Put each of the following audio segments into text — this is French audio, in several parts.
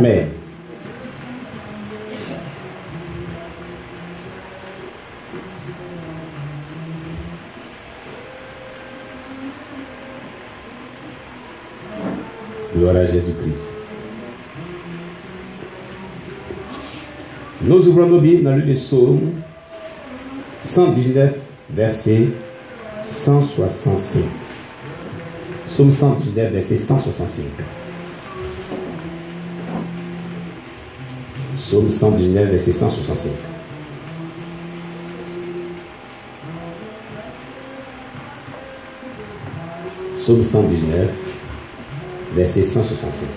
Amen. Gloire à Jésus-Christ. Nous ouvrons nos Bibles dans le livre des Psaumes 119, verset 165. Psaume 119, verset 165. Psaume 119, verset 165. Psaume 119, verset 165.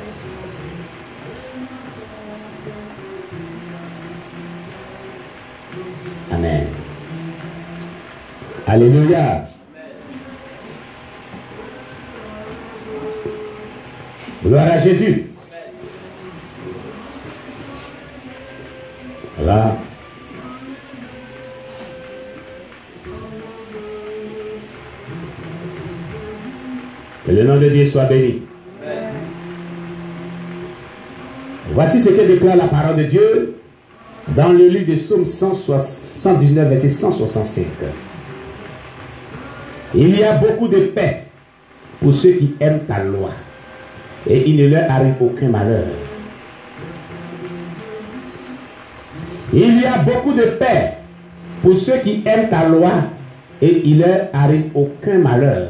Amen. Alléluia. Gloire à Jésus. Voilà. Que le nom de Dieu soit béni. Voici ce que déclare la parole de Dieu dans le livre de Psaume 119, verset 165. Il y a beaucoup de paix pour ceux qui aiment ta loi, et il ne leur arrive aucun malheur. Il y a beaucoup de paix pour ceux qui aiment ta loi, et il ne leur arrive aucun malheur.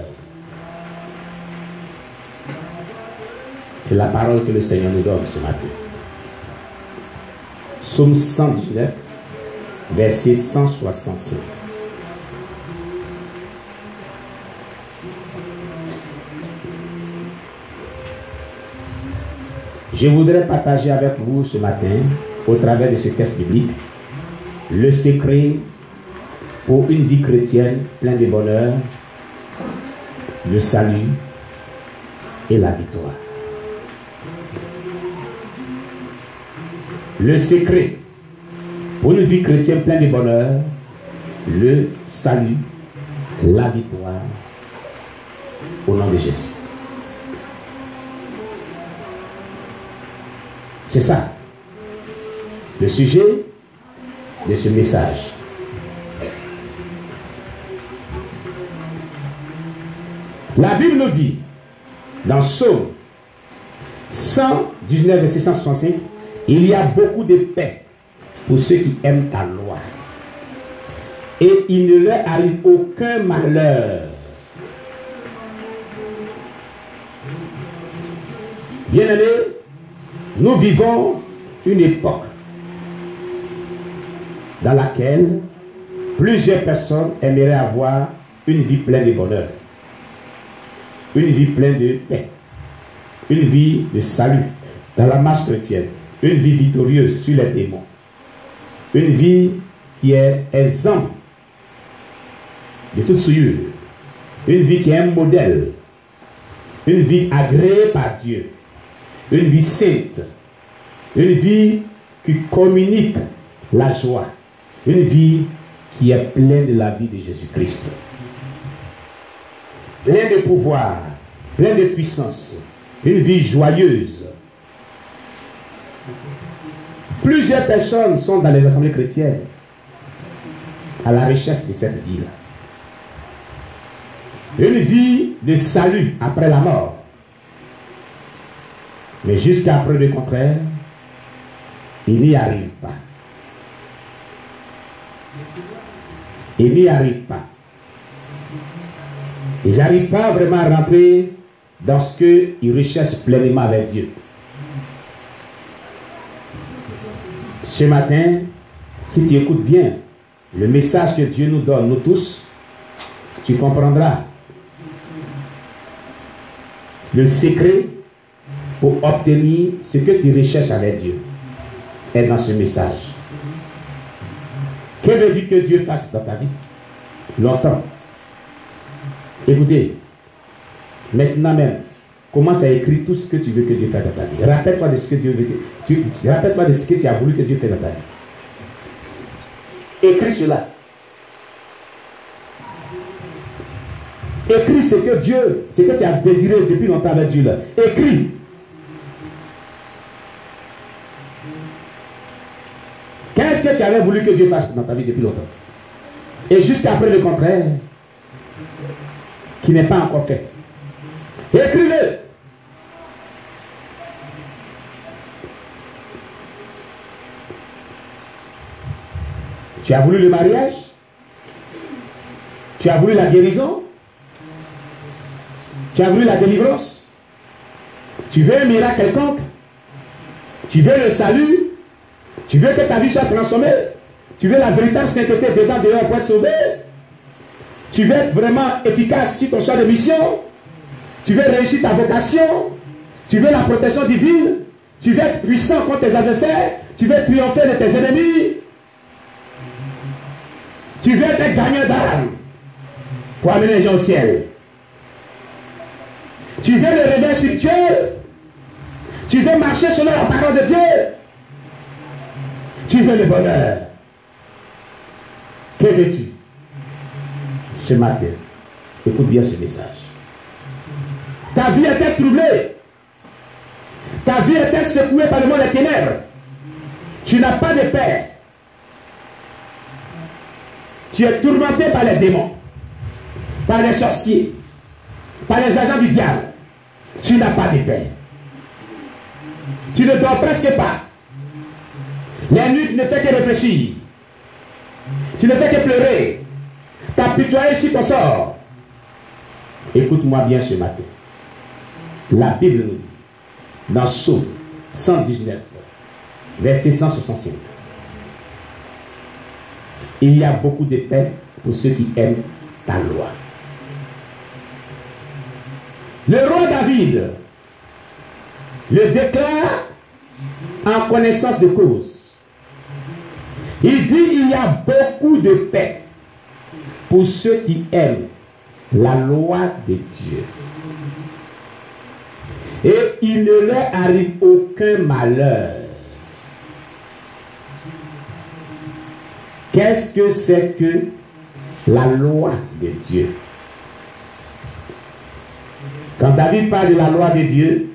C'est la parole que le Seigneur nous donne ce matin. Psaume 119, verset 165. Je voudrais partager avec vous ce matin, au travers de ce texte biblique, le secret pour une vie chrétienne pleine de bonheur, le salut et la victoire. Le secret pour une vie chrétienne pleine de bonheur, le salut, la victoire, au nom de Jésus. C'est ça, le sujet de ce message. La Bible nous dit, dans Psaume 119, verset 165, il y a beaucoup de paix pour ceux qui aiment ta loi, et il ne leur arrive aucun malheur. Bien-aimés, nous vivons une époque dans laquelle plusieurs personnes aimeraient avoir une vie pleine de bonheur, une vie pleine de paix, une vie de salut dans la marche chrétienne, une vie victorieuse sur les démons, une vie qui est exempte de toute souillure, une vie qui est un modèle, une vie agréée par Dieu, une vie sainte, une vie qui communique la joie, une vie qui est pleine de la vie de Jésus-Christ, pleine de pouvoir, pleine de puissance, une vie joyeuse. Plusieurs personnes sont dans les assemblées chrétiennes à la recherche de cette vie-là. Une vie de salut après la mort. Mais jusqu'à preuve du contraire, ils n'y arrivent pas. Ils n'y arrivent pas. Ils n'arrivent pas vraiment à rentrer dans ce qu'ils recherchent pleinement avec Dieu. Ce matin, si tu écoutes bien le message que Dieu nous donne, nous tous, tu comprendras le secret pour obtenir ce que tu recherches avec Dieu est dans ce message. Que veut dire que Dieu fasse dans ta vie? Longtemps. Écoutez, maintenant même, commence à écrire tout ce que tu veux que Dieu fasse dans ta vie. Rappelle-toi de ce que Dieu veut que rappelle-toi de ce que tu as voulu que Dieu fasse dans ta vie. Écris cela. Écris ce que Dieu, ce que tu as désiré depuis longtemps avec Dieu là. Écris. tu avais voulu que Dieu fasse dans ta vie depuis longtemps. Et jusqu'à après le contraire, qui n'est pas encore fait. Écrivez. Tu as voulu le mariage? Tu as voulu la guérison? Tu as voulu la délivrance? Tu veux un miracle quelconque? Tu veux le salut? Tu veux que ta vie soit transformée? Tu veux la véritable sainteté dedans dehors pour être sauvé? Tu veux être vraiment efficace sur ton champ de mission? Tu veux réussir ta vocation? Tu veux la protection divine? Tu veux être puissant contre tes adversaires? Tu veux triompher de tes ennemis? Tu veux être un gagnant d'âme pour amener les gens au ciel? Tu veux le réveil spirituel? Tu veux marcher selon la parole de Dieu? Tu veux le bonheur? Que veux-tu? Ce matin, écoute bien ce message. Ta vie est-elle troublée? Ta vie est-elle secouée par le monde des ténèbres? Tu n'as pas de paix. Tu es tourmenté par les démons, par les sorciers, par les agents du diable. Tu n'as pas de paix. Tu ne dors presque pas. Les nuits, tu ne fais que réfléchir. Tu ne fais que pleurer. T'apitoyer sur ton sort. Écoute-moi bien ce matin. La Bible nous dit, dans Psaume 119, verset 165, il y a beaucoup de paix pour ceux qui aiment ta loi. Le roi David le déclare en connaissance de cause. Il dit il y a beaucoup de paix pour ceux qui aiment la loi de Dieu. Et il ne leur arrive aucun malheur. Qu'est-ce que c'est que la loi de Dieu? Quand David parle de la loi de Dieu,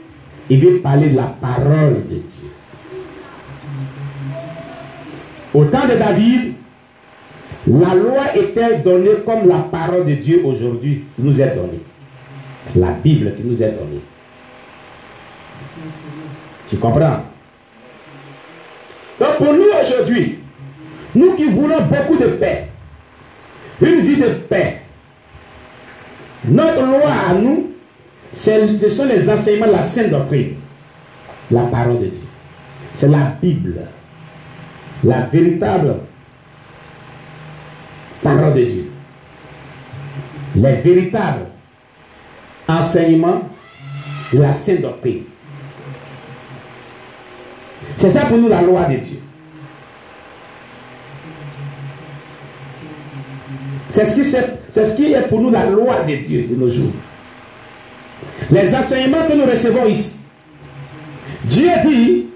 il veut parler de la parole de Dieu. Au temps de David, la loi était donnée comme la parole de Dieu aujourd'hui nous est donnée. La Bible qui nous est donnée. Tu comprends? Donc pour nous aujourd'hui, nous qui voulons beaucoup de paix, une vie de paix, notre loi à nous, ce sont les enseignements de la Sainte Doctrine, la parole de Dieu. C'est la Bible, la véritable parole de Dieu. Les véritables enseignements de la Sainte Doctrine. C'est ça pour nous la loi de Dieu. C'est ce qui est pour nous la loi de Dieu de nos jours. Les enseignements que nous recevons ici. Dieu dit,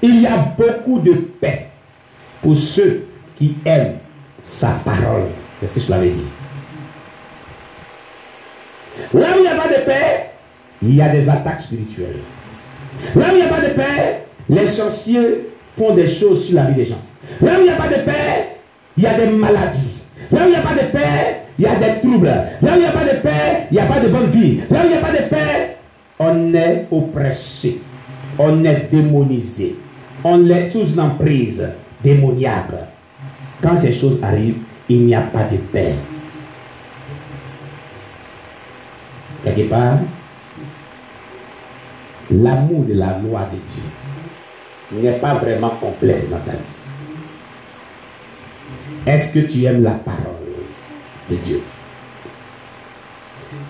il y a beaucoup de paix pour ceux qui aiment sa parole. C'est ce que cela veut dire. Là où il n'y a pas de paix, il y a des attaques spirituelles. Là où il n'y a pas de paix, les sorciers font des choses sur la vie des gens. Là où il n'y a pas de paix, il y a des maladies. Là où il n'y a pas de paix, il y a des troubles. Là où il n'y a pas de paix, il n'y a pas de bonne vie. Là où il n'y a pas de paix, on est oppressé. On est démonisé. On est sous une emprise démoniaque. Quand ces choses arrivent, il n'y a pas de paix. Quelque part, l'amour de la loi de Dieu n'est pas vraiment complet dans ta vie. Est-ce que tu aimes la parole de Dieu?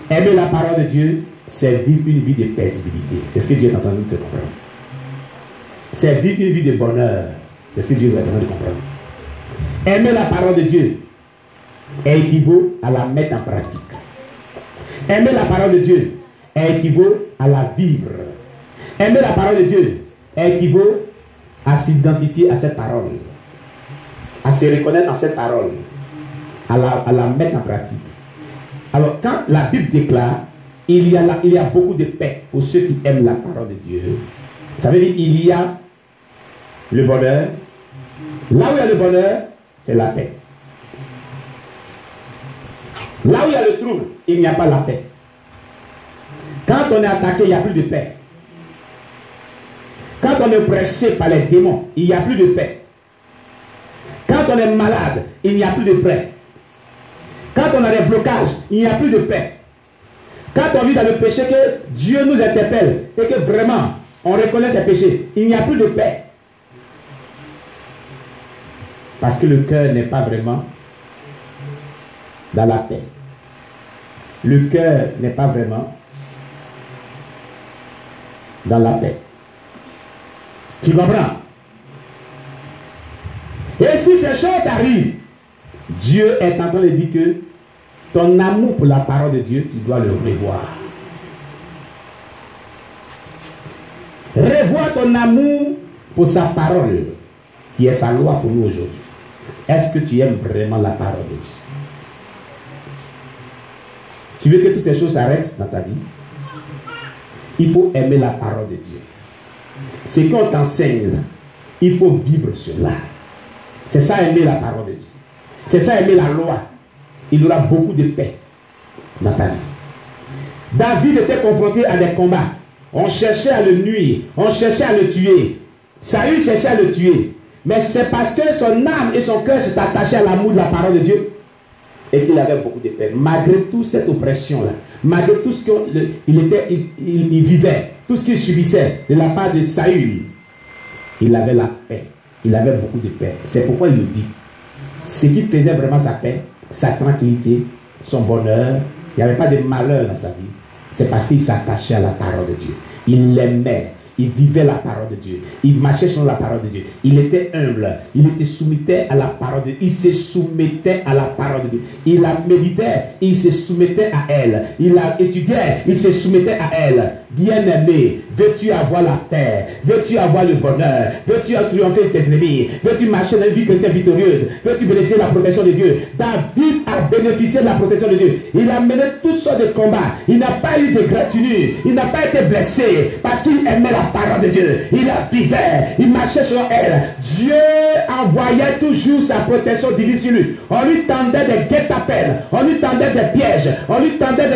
Aimer la parole de Dieu, c'est vivre une vie de paisibilité. C'est ce que Dieu est en train de nous faire comprendre. C'est vivre une vie de bonheur. C'est ce que Dieu est en train de comprendre. Aimer la parole de Dieu équivaut à la mettre en pratique. Aimer la parole de Dieu équivaut à la vivre. Aimer la parole de Dieu équivaut à s'identifier à cette parole, à se reconnaître en cette parole, à la mettre en pratique. Alors quand la Bible déclare il y a beaucoup de paix pour ceux qui aiment la parole de Dieu, ça veut dire il y a le bonheur, Là où il y a le bonheur, c'est la paix. Là où il y a le trouble, il n'y a pas la paix. Quand on est attaqué, il n'y a plus de paix. Quand on est pressé par les démons, il n'y a plus de paix. Quand on est malade, il n'y a plus de paix. Quand on a des blocages, il n'y a plus de paix. Quand on vit dans le péché, que Dieu nous interpelle et que vraiment on reconnaît ses péchés, il n'y a plus de paix. Parce que le cœur n'est pas vraiment dans la paix. Le cœur n'est pas vraiment dans la paix. Tu comprends? Et si ces choses arrivent, Dieu est en train de dire que ton amour pour la parole de Dieu, tu dois le revoir. Revois ton amour pour sa parole, qui est sa loi pour nous aujourd'hui. Est-ce que tu aimes vraiment la parole de Dieu? Tu veux que toutes ces choses s'arrêtent dans ta vie? Il faut aimer la parole de Dieu. Ce qu'on t'enseigne, il faut vivre cela. C'est ça aimer la parole de Dieu. C'est ça aimer la loi. Il y aura beaucoup de paix dans ta vie. David était confronté à des combats. On cherchait à le nuire. On cherchait à le tuer. Saül cherchait à le tuer. Mais c'est parce que son âme et son cœur s'étaient attachés à l'amour de la parole de Dieu et qu'il avait beaucoup de paix. Malgré toute cette oppression-là, malgré tout ce qu'il vivait, tout ce qu'il subissait de la part de Saül, il avait la paix. Il avait beaucoup de paix. C'est pourquoi il le dit. Ce qui faisait vraiment sa paix, sa tranquillité, son bonheur, il n'y avait pas de malheur dans sa vie. C'est parce qu'il s'attachait à la parole de Dieu. Il l'aimait. Il vivait la parole de Dieu. Il marchait sur la parole de Dieu. Il était humble. Il était soumettait à la parole de Dieu. Il se soumettait à la parole de Dieu. Il la méditait. Il se soumettait à elle. Il la étudiait. Il se soumettait à elle. Bien-aimé, veux-tu avoir la paix? Veux-tu avoir le bonheur? Veux-tu triompher de tes ennemis? Veux-tu marcher dans une vie chrétienne victorieuse? Veux-tu bénéficier de la protection de Dieu? David a bénéficié de la protection de Dieu. Il a mené toutes sortes de combats. Il n'a pas eu de gratinure. Il n'a pas été blessé parce qu'il aimait la parole de Dieu. Il la vivait. Il marchait sur elle. Dieu envoyait toujours sa protection divine sur lui. On lui tendait des guet-apens. On lui tendait des pièges. On lui tendait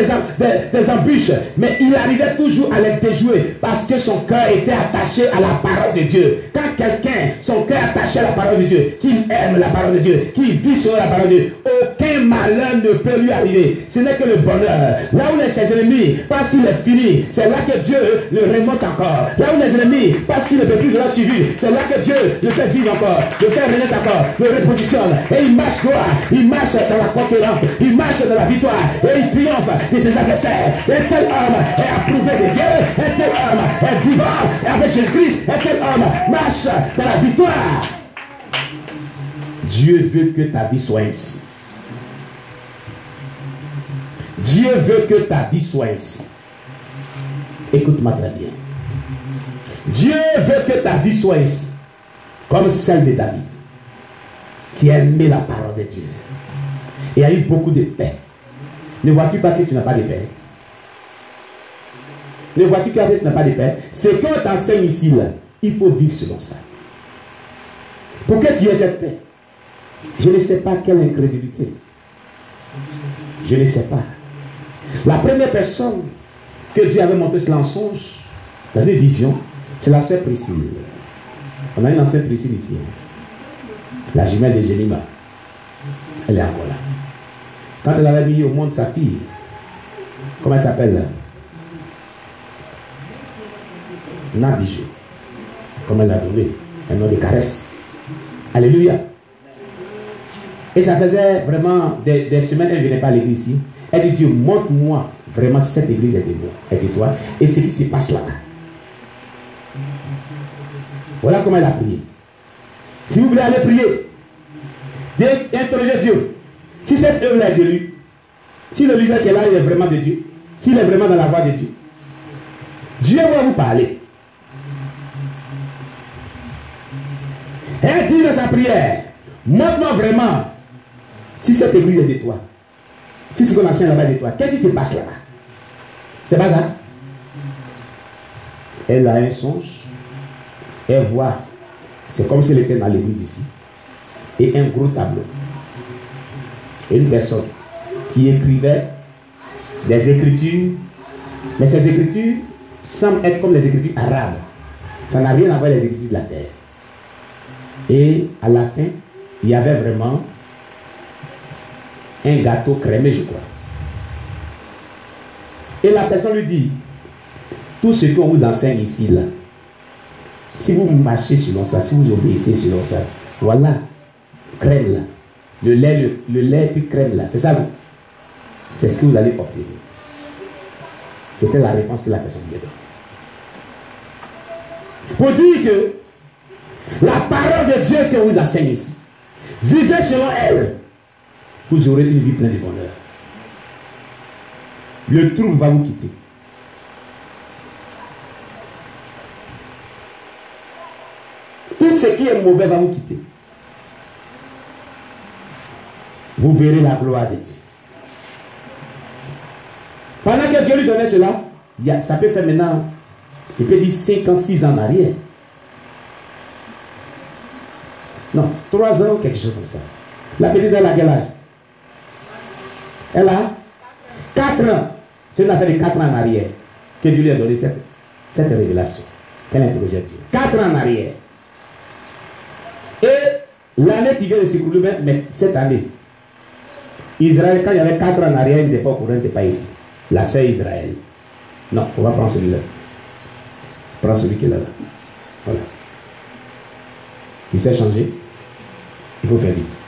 des embûches. Mais il arrivait toujours à les déjouer parce que son cœur était attaché à la parole de Dieu. Quand quelqu'un, son cœur est attaché à la parole de Dieu, qu'il aime la parole de Dieu, qu'il vit sur la parole de Dieu, aucun malheur ne peut lui arriver. Ce n'est que le bonheur. Là où ses ennemis, parce qu'il est fini, c'est là que Dieu le remonte encore. Là où les ennemis, parce qu'il ne peut plus de la suivre, c'est là que Dieu le fait vivre encore, le fait renaître encore, le repositionne. Et il marche droit, il marche dans la conquérante, il marche dans la victoire, et il triomphe de ses adversaires. Et tel homme est approuvé de Dieu, et tel homme est vivant avec Jésus-Christ, et tel homme marche dans la victoire. Dieu veut que ta vie soit ainsi. Dieu veut que ta vie soit ainsi. Écoute-moi très bien. Dieu veut que ta vie soit ainsi, comme celle de David, qui aimait la parole de Dieu et a eu beaucoup de paix. Ne vois-tu pas que tu n'as pas de paix? Ne vois-tu que tu n'as pas de paix? Ce qu'on t'enseigne ici, là, il faut vivre selon ça. Pour que tu aies cette paix, je ne sais pas quelle incrédulité. Je ne sais pas. La première personne que Dieu avait montré cela en songe, dans une vision, c'est la sœur Priscille. On a une ancienne Priscille ici. La jumelle de Jélima. Elle est encore là. Quand elle avait mis au monde sa fille, comment elle s'appelle? Nabijou. Comment elle l'a donné? Un nom de caresse. Alléluia. Et ça faisait vraiment des semaines, elle ne venait pas à l'église ici. Elle dit, Dieu, montre-moi vraiment si cette église est de moi, est de toi, et ce qui se passe là-bas. Voilà comment elle a prié. Si vous voulez aller prier, interrogez Dieu. Si cette œuvre est de lui, si le leader qui est là, il est vraiment de Dieu, s'il est vraiment dans la voie de Dieu, Dieu va vous parler. Elle dit dans sa prière, montre-moi vraiment si cette église est de toi. Si ce qu'on enseigne là-bas est de toi, qu'est-ce qui se passe là-bas? C'est pas ça? Elle a un songe. Elle voit. C'est comme si elle était dans l'église ici. et un gros tableau. Et une personne qui écrivait des écritures, mais ces écritures semblent être comme les écritures arabes. Ça n'a rien à voir avec les écritures de la terre. Et à la fin, il y avait vraiment un gâteau crémé, je crois. Et la personne lui dit, tout ce qu'on vous enseigne ici, là, si vous marchez selon ça, si vous obéissez selon ça, voilà, crème là, le lait puis crème là, c'est ça, c'est ce que vous allez obtenir. C'était la réponse que la personne lui a donnée. Pour dire que la parole de Dieu que vous enseigne ici, vivez selon elle, vous aurez une vie pleine de bonheur. Le trouble va vous quitter. Tout ce qui est mauvais va vous quitter. Vous verrez la gloire de Dieu. Pendant que Dieu lui donnait cela, ça peut faire maintenant, il peut dire 56 ans en arrière. Non, 3 ans, quelque chose comme ça. La petite, elle a quel âge? Elle a 4 ans. C'est une affaire de 4 ans en arrière que Dieu lui a donné cette révélation. Qu'elle a interrogé Dieu. 4 ans en arrière. Et l'année qui vient de s'écouler, mais cette année, Israël, quand il y avait 4 ans en arrière, il n'était pas au courant, il n'était pas ici. La sœur Israël. Non, on va prendre celui-là. Prends celui qui est là. Voilà. Il s'est changé. Il faut faire vite.